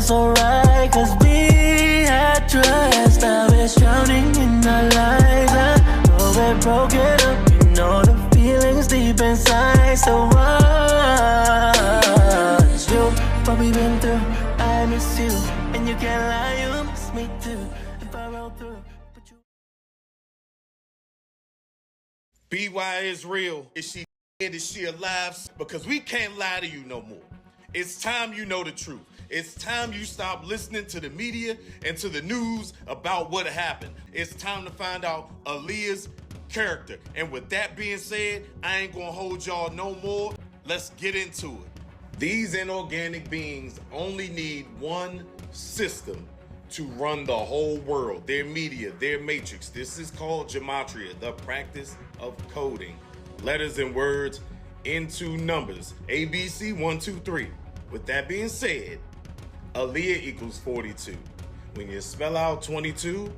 feels so right, cause we had trust. Now it's drowning in our lives. I know we're broken up, you know the feelings deep inside. So what's you, what we've been through, I miss you. And you can't lie, you miss me too. If I roll through, but you... BY is real. Is she dead? Is she alive? Because we can't lie to you no more. It's time you know the truth. It's time you stop listening to the media and to the news about what happened. It's time to find out Aaliyah's character. And with that being said, I ain't gonna hold y'all no more. Let's get into it. These inorganic beings only need one system to run the whole world. Their media, their matrix. This is called Gematria, the practice of coding letters and words into numbers. ABC 1, 2, 3. With that being said, Aaliyah equals 42. When you spell out 22,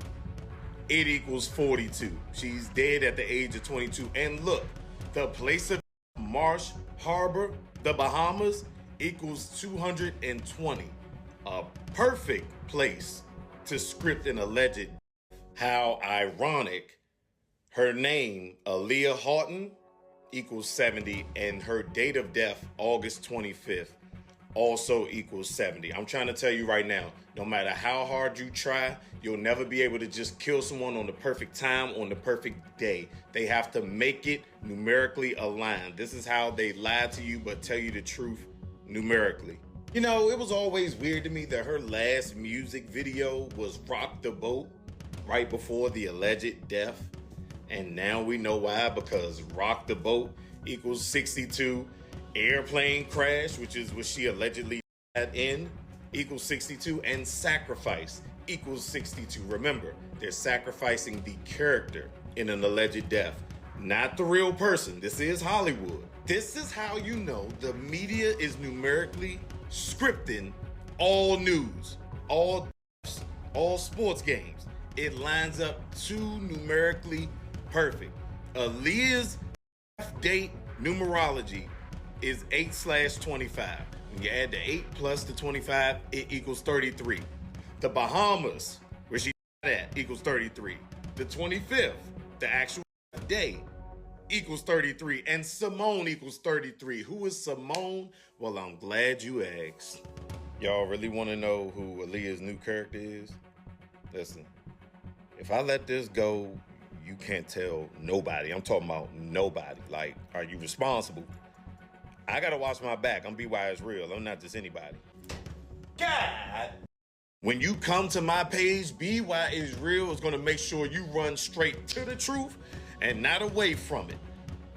it equals 42. She's dead at the age of 22. And look, the place of Marsh Harbor, the Bahamas, equals 220. A perfect place to script an alleged. How ironic. Her name, Aaliyah Houghton, equals 70, and her date of death, August 25th, also equals 70. I'm trying to tell you right now, no matter how hard you try, you'll never be able to just kill someone on the perfect time, on the perfect day. They have to make it numerically aligned. This is how they lie to you, but tell you the truth numerically. You know, it was always weird to me that her last music video was Rock the Boat right before the alleged death. And now we know why, because Rock the Boat equals 62. Airplane crash, which is what she allegedly died in, equals 62. And sacrifice equals 62. Remember, they're sacrificing the character in an alleged death, not the real person. This is Hollywood. This is how you know the media is numerically scripting all news, all sports games. It lines up too numerically perfect. Aaliyah's date numerology is 8/25. When you add the 8 plus the 25, it equals 33. The Bahamas, where she at, equals 33. The 25th, the actual day, equals 33. And Simone equals 33. Who is Simone? Well, I'm glad you asked. Y'all really want to know who Aaliyah's new character is? Listen, if I let this go, you can't tell nobody. I'm talking about nobody. Like, are you responsible? I gotta watch my back. I'm BY is real. I'm not just anybody. God! When you come to my page, BY is real is gonna make sure you run straight to the truth and not away from it.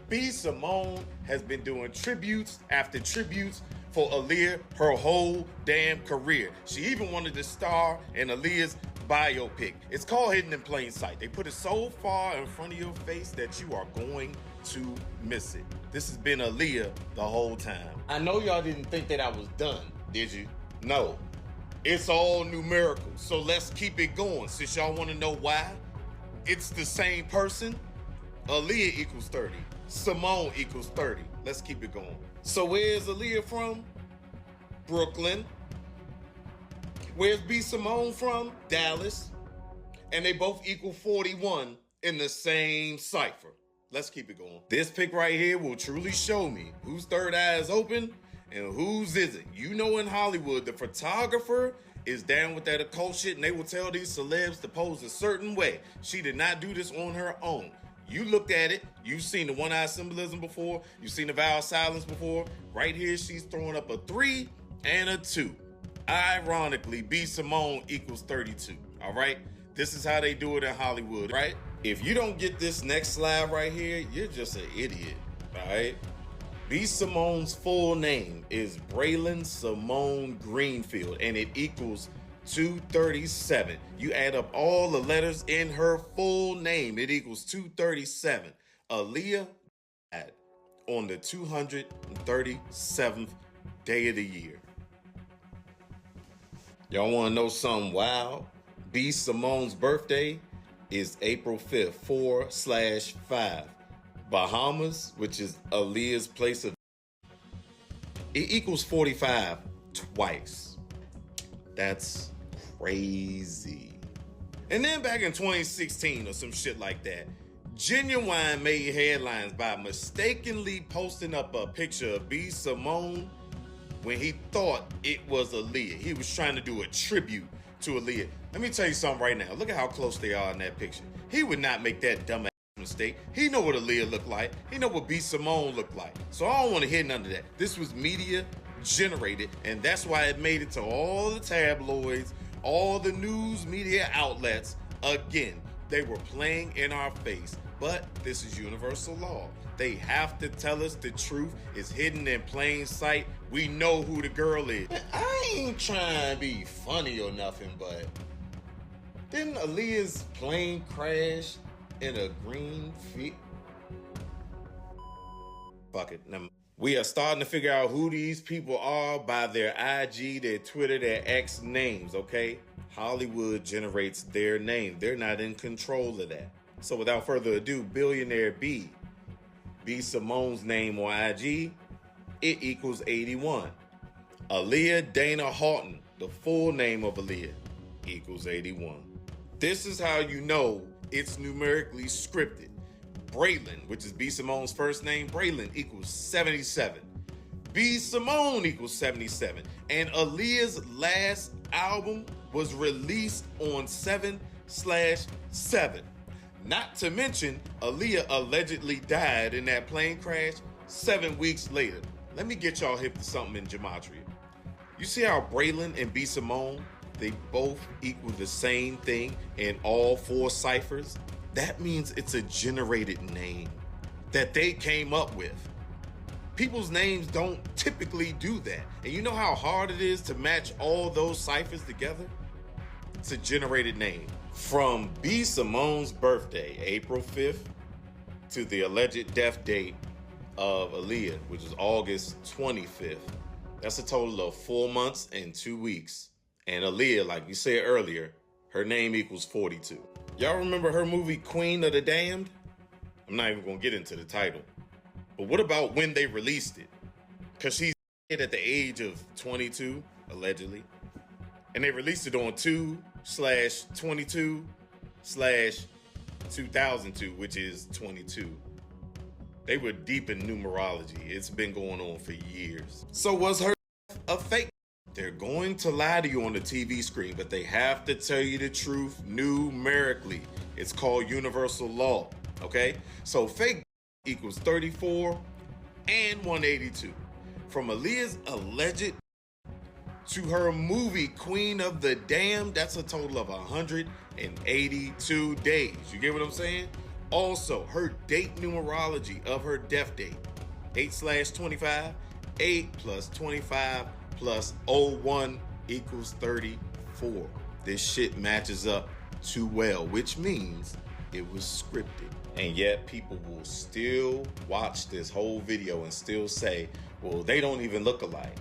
B. Simone has been doing tributes after tributes for Aaliyah her whole damn career. She even wanted to star in Aaliyah's biopic. It's called Hidden in Plain Sight. They put it so far in front of your face that you are going to miss it. This has been Aaliyah the whole time. I know y'all didn't think that I was done, did you? No. It's all numerical. So let's keep it going. Since y'all want to know why, it's the same person. Aaliyah equals 30. Simone equals 30. Let's keep it going. So where's Aaliyah from? Brooklyn. Where's B. Simone from? Dallas. And they both equal 41 in the same cipher. Let's keep it going. This pic right here will truly show me whose third eye is open and whose isn't. You know, in Hollywood, the photographer is down with that occult shit, and they will tell these celebs to pose a certain way. She did not do this on her own. You looked at it. You've seen the one-eye symbolism before. You've seen the vow of silence before. Right here, she's throwing up a 3 and a 2. Ironically, B. Simone equals 32. All right? This is how they do it in Hollywood, right? If you don't get this next slide right here, you're just an idiot, all right? B. Simone's full name is Braylon Simone Greenfield, and it equals 237. You add up all the letters in her full name, it equals 237. Aaliyah died on the 237th day of the year. Y'all want to know something wild? B. Simone's birthday is April 5th, 4/5. Bahamas, which is Aaliyah's place of, it equals 45 twice. That's crazy. And then back in 2016 or some shit like that, Genuine made headlines by mistakenly posting up a picture of B. Simone when he thought it was Aaliyah. He was trying to do a tribute to Aaliyah. Let me tell you something right now. Look at how close they are in that picture. He would not make that dumb ass mistake. He know what Aaliyah looked like. He know what B. Simone looked like. So I don't want to hear none of that. This was media generated, and that's why it made it to all the tabloids, all the news media outlets. Again, they were playing in our face. But this is universal law. They have to tell us the truth. It's hidden in plain sight. We know who the girl is. I ain't trying to be funny or nothing, but didn't Aaliyah's plane crash in a green field? Fuck it. We are starting to figure out who these people are by their IG, their Twitter, their X names, okay? Hollywood generates their name. They're not in control of that. So without further ado, billionaire B Simone's name on IG, it equals 81. Aaliyah Dana Houghton, the full name of Aaliyah, equals 81. This is how you know it's numerically scripted. Braylon, which is B Simone's first name, Braylon equals 77. B Simone equals 77. And Aaliyah's last album was released on 7/7. Not to mention, Aaliyah allegedly died in that plane crash 7 weeks later. Let me get y'all hip to something in Gematria. You see how Braylon and B Simone, they both equal the same thing in all 4 ciphers? That means it's a generated name that they came up with. People's names don't typically do that. And you know how hard it is to match all those ciphers together? It's a generated name. From B. Simone's birthday, April 5th, to the alleged death date of Aaliyah, which is August 25th. That's a total of 4 months and 2 weeks. And Aaliyah, like you said earlier, her name equals 42. Y'all remember her movie Queen of the Damned? I'm not even gonna get into the title. But what about when they released it? Because she's at the age of 22, allegedly. And they released it on 2/22/2002, which is 22. They were deep in numerology. It's been going on for years. So was her a fake? They're going to lie to you on the TV screen, but they have to tell you the truth numerically. It's called universal law, okay? So fake equals 34 and 182. From Aaliyah's alleged to her movie Queen of the Damned, that's a total of 182 days. You get what I'm saying? Also, her date numerology of her death date, 8/25, 8 plus 25 plus 01 equals 34. This shit matches up too well, which means it was scripted. And yet people will still watch this whole video and still say, well, they don't even look alike.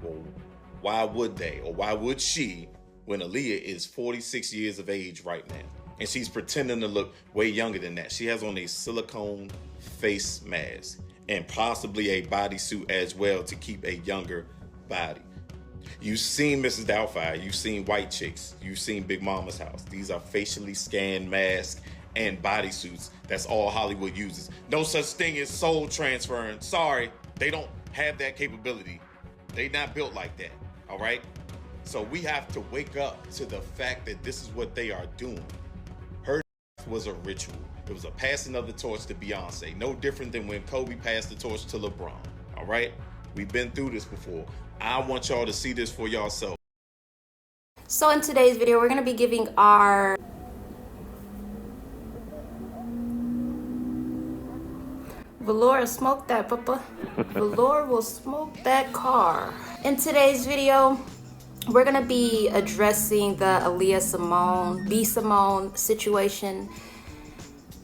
Well, why would they, or why would she, when Aaliyah is 46 years of age right now? And she's pretending to look way younger than that. She has on a silicone face mask and possibly a bodysuit as well to keep a younger body. You've seen Mrs. Doubtfire, you've seen White Chicks, you've seen Big Mama's House. These are facially scanned masks and bodysuits. That's all Hollywood uses. No such thing as soul transferring. Sorry, they don't have that capability. They not built like that, all right? So we have to wake up to the fact that this is what they are doing. Her was a ritual. It was a passing of the torch to Beyonce. No different than when Kobe passed the torch to LeBron, all right? We've been through this before. I want y'all to see this for yourself. So in today's video, we're gonna be giving our Velour, smoke that, papa. Velour will smoke that car. In today's video, we're gonna be addressing the Aaliyah Simone, B Simone situation.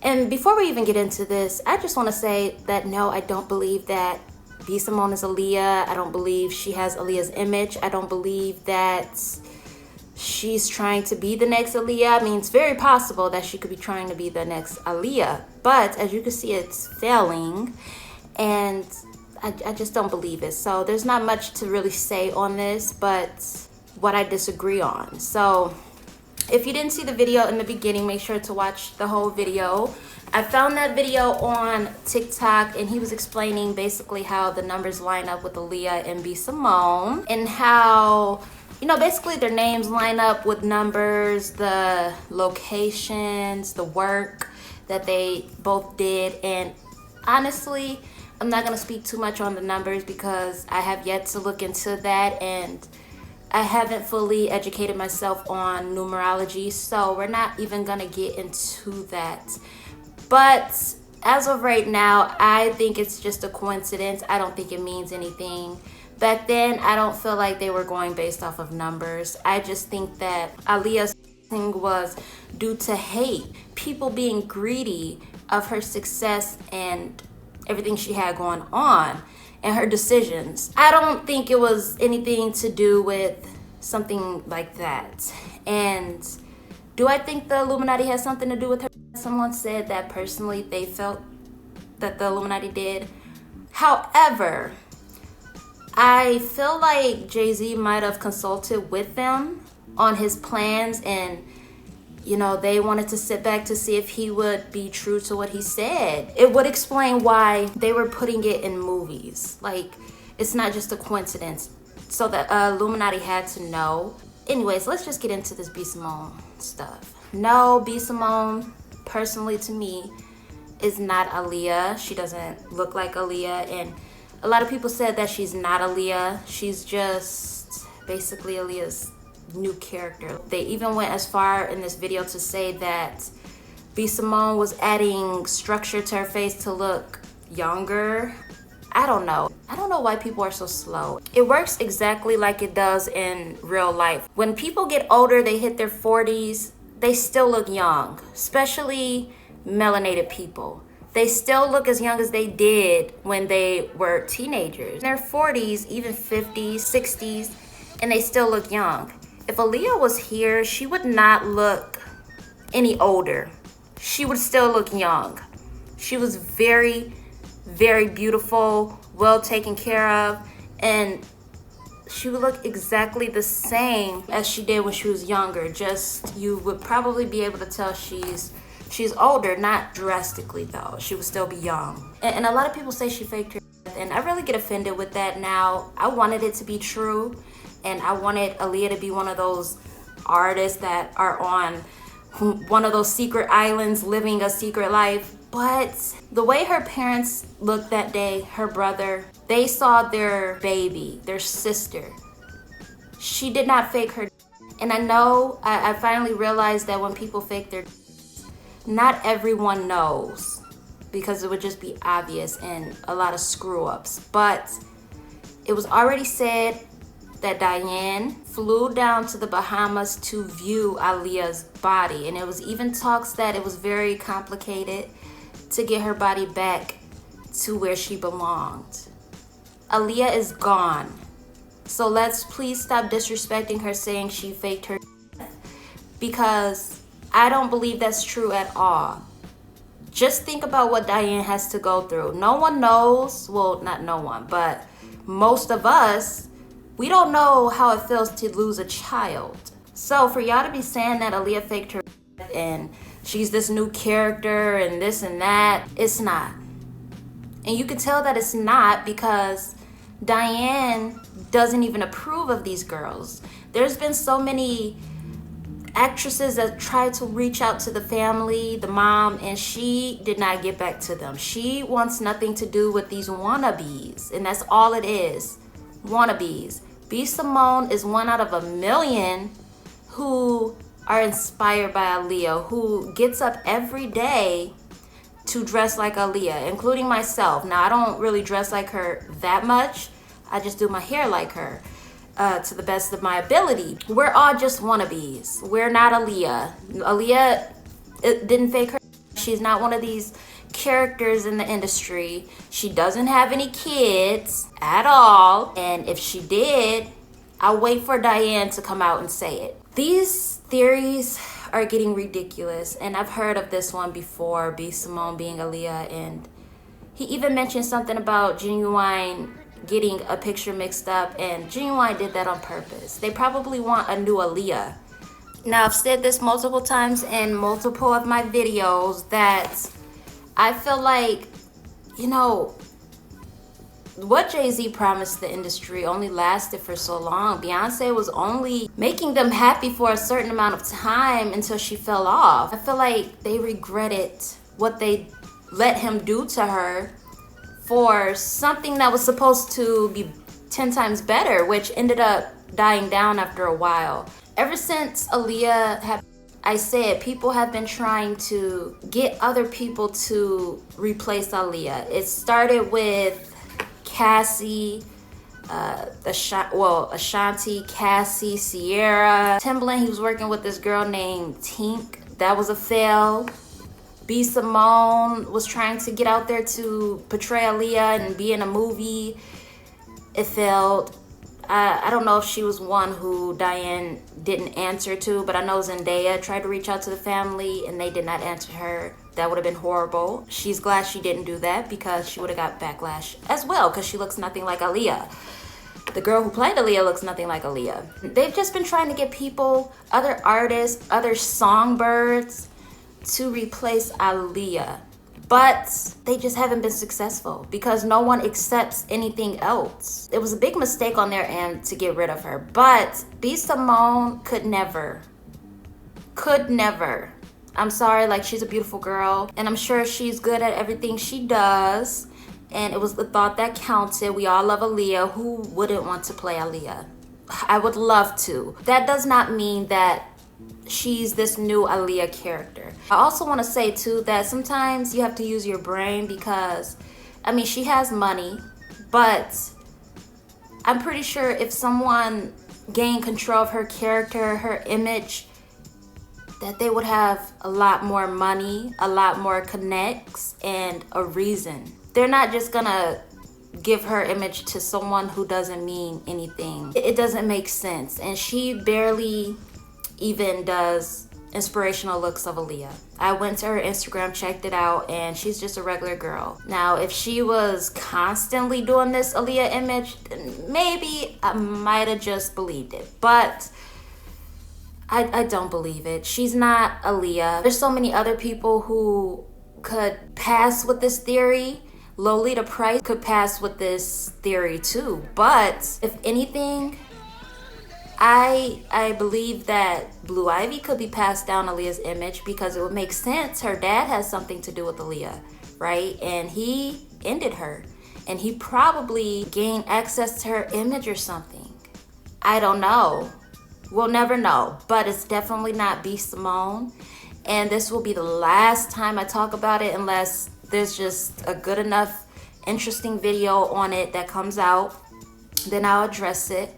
And before we even get into this, I just wanna say that no, I don't believe that B Simone is Aaliyah. I don't believe she has Aaliyah's image. I don't believe that she's trying to be the next Aaliyah. I mean, it's very possible that she could be trying to be the next Aaliyah, but as you can see, it's failing, and I just don't believe it. So there's not much to really say on this, but what I disagree on. So if you didn't see the video in the beginning, make sure to watch the whole video. I found that video on TikTok, and he was explaining basically how the numbers line up with Aaliyah and B. Simone, and how, you know, basically their names line up with numbers, the locations, the work that they both did. And honestly, I'm not gonna speak too much on the numbers because I have yet to look into that, and I haven't fully educated myself on numerology, so we're not even gonna get into that. But as of right now, I think it's just a coincidence. I don't think it means anything. Back then, I don't feel like they were going based off of numbers. I just think that Aaliyah's thing was due to hate, people being greedy of her success and everything she had going on and her decisions. I don't think it was anything to do with something like that. And do I think the Illuminati has something to do with her? Someone said that personally they felt that the Illuminati did. However, I feel like Jay-Z might have consulted with them on his plans, and you know, they wanted to sit back to see if he would be true to what he said. It would explain why they were putting it in movies. Like, it's not just a coincidence. So the Illuminati had to know. Anyways, let's just get into this B. Simone stuff. No, B. Simone, personally to me, is not Aaliyah. She doesn't look like Aaliyah, and a lot of people said that she's not Aaliyah. She's just basically Aaliyah's new character. They even went as far in this video to say that B. Simone was adding structure to her face to look younger. I don't know why people are so slow. It works exactly like it does in real life. When people get older, they hit their 40s, they still look young, especially melanated people. They still look as young as they did when they were teenagers. In their 40s, even 50s, 60s, and they still look young. If Aaliyah was here, she would not look any older. She would still look young. She was very, very beautiful, well taken care of, and she would look exactly the same as she did when she was younger. Just, you would probably be able to tell she's older, not drastically though. She would still be young. And a lot of people say she faked her death, and I really get offended with that now. I wanted it to be true, and I wanted Aaliyah to be one of those artists that are on one of those secret islands living a secret life. But the way her parents looked that day, her brother, they saw their baby, their sister. She did not fake her. And I know, I finally realized that when people fake their, not everyone knows, because it would just be obvious and a lot of screw ups. But it was already said that Diane flew down to the Bahamas to view Aaliyah's body. And it was even talks that it was very complicated to get her body back to where she belonged. Aaliyah is gone. So let's please stop disrespecting her, saying she faked her death, because I don't believe that's true at all. Just think about what Diane has to go through. No one knows, well, not no one, but most of us, we don't know how it feels to lose a child. So for y'all to be saying that Aaliyah faked her death and she's this new character and this and that, it's not. And you can tell that it's not because Diane doesn't even approve of these girls. There's been so many actresses that tried to reach out to the family, the mom, and she did not get back to them. She wants nothing to do with these wannabes, and that's all it is, wannabes. B. Simone is one out of a million who are inspired by Aaliyah, who gets up every day to dress like Aaliyah, including myself. Now, I don't really dress like her that much. I just do my hair like her to the best of my ability. We're all just wannabes. We're not Aaliyah. Aaliyah didn't fake her. She's not one of these characters in the industry. She doesn't have any kids at all. And if she did, I'll wait for Diane to come out and say it. These theories are getting ridiculous, and I've heard of this one before, B. Simone being Aaliyah, and he even mentioned something about genuine getting a picture mixed up, and Genuine did that on purpose. They probably want a new Aaliyah. Now, I've said this multiple times in multiple of my videos that I feel like, you know, what Jay-Z promised the industry only lasted for so long. Beyonce was only making them happy for a certain amount of time until she fell off. I feel like they regretted what they let him do to her for something that was supposed to be 10 times better, which ended up dying down after a while. Ever since Aaliyah I said people have been trying to get other people to replace Aaliyah. It started with Cassie, Ashanti, Cassie, Sierra. Timbaland, he was working with this girl named Tink. That was a fail. B. Simone was trying to get out there to portray Aaliyah and be in a movie. It failed. I don't know if she was one who Diane didn't answer to, but I know Zendaya tried to reach out to the family and they did not answer her. That would have been horrible. She's glad she didn't do that because she would have got backlash as well because she looks nothing like Aaliyah. The girl who played Aaliyah looks nothing like Aaliyah. They've just been trying to get people, other artists, other songbirds to replace Aaliyah. But they just haven't been successful because no one accepts anything else. It was a big mistake on their end to get rid of her. But B. Simone could never. I'm sorry, like, she's a beautiful girl. And I'm sure she's good at everything she does. And it was the thought that counted. We all love Aaliyah. Who wouldn't want to play Aaliyah? I would love to. That does not mean that she's this new Aaliyah character. I also want to say too that sometimes you have to use your brain because, I mean, she has money, but I'm pretty sure if someone gained control of her character, her image, that they would have a lot more money, a lot more connects, and a reason. They're not just gonna give her image to someone who doesn't mean anything. It doesn't make sense, and she barely even does inspirational looks of Aaliyah. I went to her Instagram, checked it out, and she's just a regular girl. Now, if she was constantly doing this Aaliyah image, then maybe I might have just believed it. But I don't believe it. She's not Aaliyah. There's so many other people who could pass with this theory. Lolita Price could pass with this theory too. But if anything, I believe that Blue Ivy could be passed down Aaliyah's image because it would make sense. Her dad has something to do with Aaliyah, right? And he ended her. And he probably gained access to her image or something. I don't know. We'll never know. But it's definitely not B. Simone. And this will be the last time I talk about it unless there's just a good enough, interesting video on it that comes out. Then I'll address it.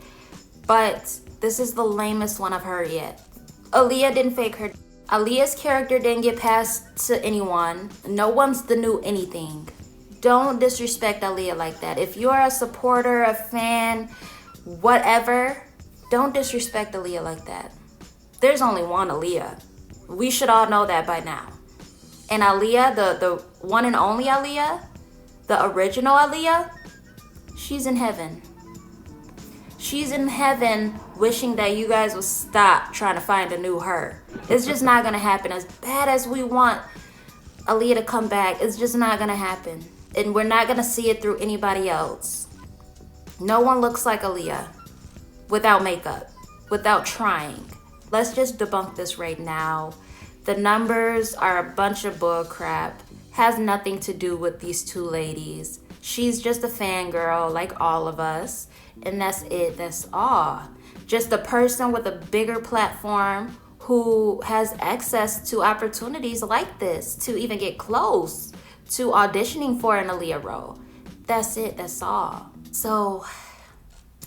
But this is the lamest one I've heard yet. Aaliyah didn't fake her. Aaliyah's character didn't get passed to anyone. No one's the new anything. Don't disrespect Aaliyah like that. If you're a supporter, a fan, whatever, don't disrespect Aaliyah like that. There's only one Aaliyah. We should all know that by now. And Aaliyah, the one and only Aaliyah, the original Aaliyah, she's in heaven. She's in heaven wishing that you guys would stop trying to find a new her. It's just not gonna happen. As bad as we want Aaliyah to come back, it's just not gonna happen. And we're not gonna see it through anybody else. No one looks like Aaliyah without makeup, without trying. Let's just debunk this right now. The numbers are a bunch of bull crap. Has nothing to do with these two ladies. She's just a fangirl like all of us. And that's it, that's all. Just a person with a bigger platform who has access to opportunities like this to even get close to auditioning for an Aaliyah role. That's it, that's all. So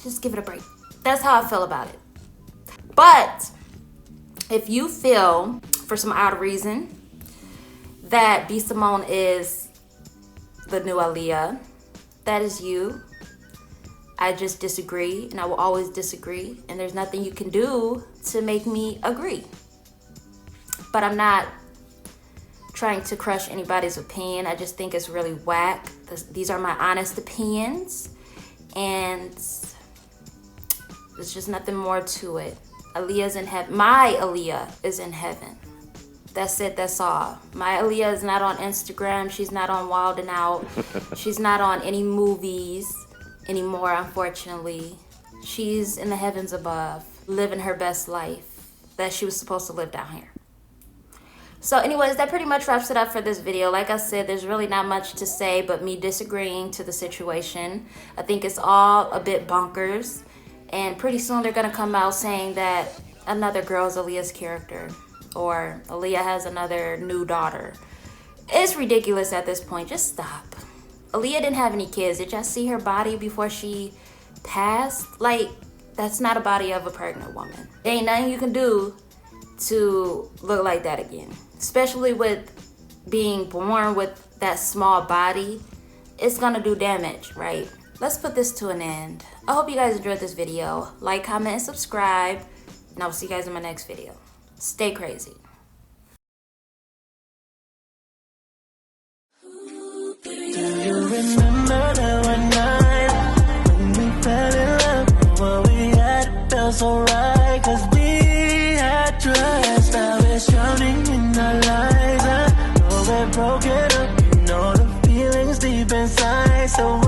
just give it a break. That's how I feel about it. But if you feel, for some odd reason, that B. Simone is the new Aaliyah, that is you. I just disagree, and I will always disagree, and there's nothing you can do to make me agree. But I'm not trying to crush anybody's opinion. I just think it's really whack. These are my honest opinions, and there's just nothing more to it. Aaliyah's in heaven. My Aaliyah is in heaven. That's it, that's all. My Aaliyah is not on Instagram. She's not on Wild 'N Out. She's not on any movies anymore, unfortunately. She's in the heavens above, living her best life that she was supposed to live down here. So anyways, that pretty much wraps it up for this video. Like I said, there's really not much to say but me disagreeing to the situation. I think it's all a bit bonkers. And pretty soon they're going to come out saying that another girl's Aaliyah's character. Or Aaliyah has another new daughter. It's ridiculous at this point. Just stop. Aaliyah didn't have any kids. Did y'all see her body before she passed? Like, that's not a body of a pregnant woman. There ain't nothing you can do to look like that again. Especially with being born with that small body. It's gonna do damage, right? Let's put this to an end. I hope you guys enjoyed this video. Like, comment, and subscribe. And I will see you guys in my next video. Stay crazy. Do you remember that one night when we fell in love? What we had felt so right, 'cause we had trust. Now it's drowning in our lives. I know we're broken up, you know the feelings deep inside. So